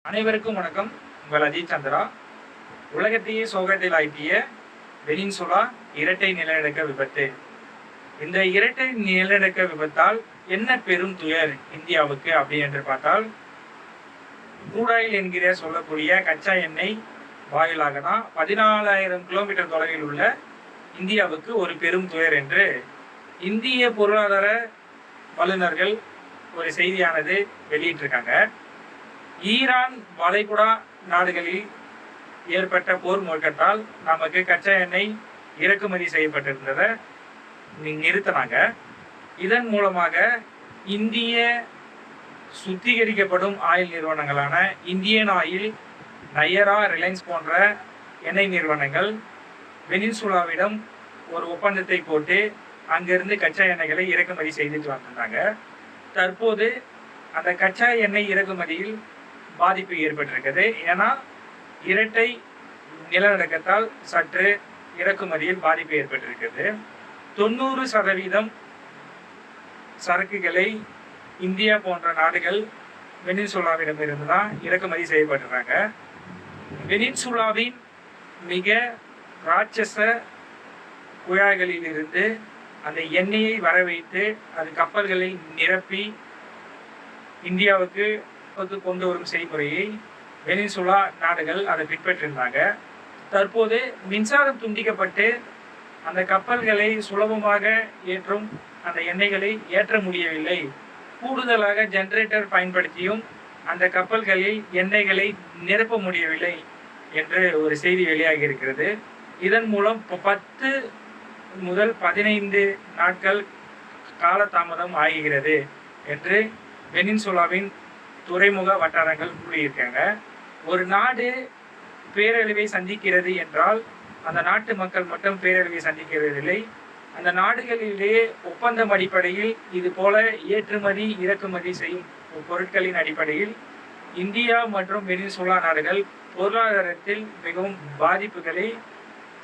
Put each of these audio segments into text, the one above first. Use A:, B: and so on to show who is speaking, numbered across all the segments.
A: அனைவருக்கும் வணக்கம். உங்கள் அஜித் சந்திரா. உலகத்தையே சோகத்தில் ஆக்கிய வெனின்சுலா இரட்டை நிலநடுக்க விபத்து. இந்த இரட்டை நிலநடுக்க விபத்தால் என்ன பெரும் துயர் இந்தியாவுக்கு அப்படி என்று பார்த்தால், கூடாயில் என்கிற சொல்லக்கூடிய கச்சா எண்ணெய் வாயிலாக தான் 14,000 கிலோமீட்டர் தொலைவில் உள்ள இந்தியாவுக்கு ஒரு பெரும் துயர் என்று இந்திய பொருளாதார வல்லுநர்கள் ஒரு செய்தியானது வெளியிட்டிருக்காங்க. ஈரான் வளைகுடா நாடுகளில் ஏற்பட்ட போர் முழக்கத்தால் நமக்கு கச்சா எண்ணெய் இறக்குமதி செய்யப்பட்டிருந்ததை நிறுத்தினாங்க. இதன் மூலமாக இந்திய சுத்திகரிக்கப்படும் ஆயில் நிறுவனங்களான இந்தியன் ஆயில், நயரா, ரிலையன்ஸ் போன்ற எண்ணெய் நிறுவனங்கள் வெனின்சுலாவிடம் ஒரு ஒப்பந்தத்தை போட்டு அங்கிருந்து கச்சா எண்ணெய்களை இறக்குமதி செய்துட்டு வந்தாங்க. தற்போது அந்த கச்சா எண்ணெய் இறக்குமதியில் பாதிப்பு ஏற்பட்டிருக்கிறது. ஏன்னா இரட்டை நிலநடுக்கத்தால் சற்று இறக்குமதியில் பாதிப்பு ஏற்பட்டிருக்கிறது. 90% சரக்குகளை இந்தியா போன்ற நாடுகள் வெனின்சுலாவிடம் இருந்து தான் இறக்குமதி செய்யப்பட்டிருக்காங்க. வெனின்சுலாவின் மிக ராட்சச குழாய்களில் இருந்து அந்த எண்ணெயை வர வைத்து அது கப்பல்களை நிரப்பி இந்தியாவுக்கு கொண்டு வரும் செய்முறையை வெனின்சுலா நாடுகள் அதை பின்பற்றிருந்தாங்க. தற்போது மின்சாரம் துண்டிக்கப்பட்டு அந்த கப்பல்களை சுலபமாக ஏற்றும் அந்த எண்ணெய்களை ஏற்ற முடியவில்லை. கூடுதலாக ஜெனரேட்டர் பயன்படுத்தியும் அந்த கப்பல்களில் எண்ணெய்களை நிரப்ப முடியவில்லை என்று ஒரு செய்தி வெளியாகி இருக்கிறது. இதன் மூலம் 10 முதல் 15 நாட்கள் காலதாமதம் ஆகிறது என்று வெனின்சுலாவின் துறைமுக வட்டாரங்கள் கூறியிருக்காங்க. ஒரு நாடு பேரழிவை சந்திக்கிறது என்றால் அந்த நாட்டு மக்கள் மட்டும் பேரழிவை சந்திக்கிறதில்லை. அந்த நாடுகளிலேயே ஒப்பந்தம் அடிப்படையில் இது போல ஏற்றுமதி இறக்குமதி செய்யும் பொருட்களின் அடிப்படையில் இந்தியா மற்றும் வெனின்சுலா நாடுகள் பொருளாதாரத்தில் மிகவும் பாதிப்புகளை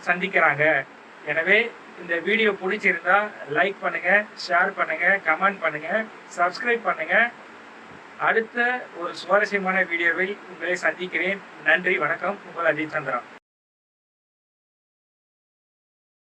A: சந்திக்கிறாங்க. எனவே இந்த வீடியோ பிடிச்சிருந்தா லைக் பண்ணுங்க, ஷேர் பண்ணுங்க, கமெண்ட் பண்ணுங்க, சப்ஸ்கிரைப் பண்ணுங்க. அடுத்த ஒரு சுவாரஸ்யமான வீடியோவில் உங்களை சந்திக்கிறேன். நன்றி, வணக்கம். உங்கள் அஜித் சந்திரா.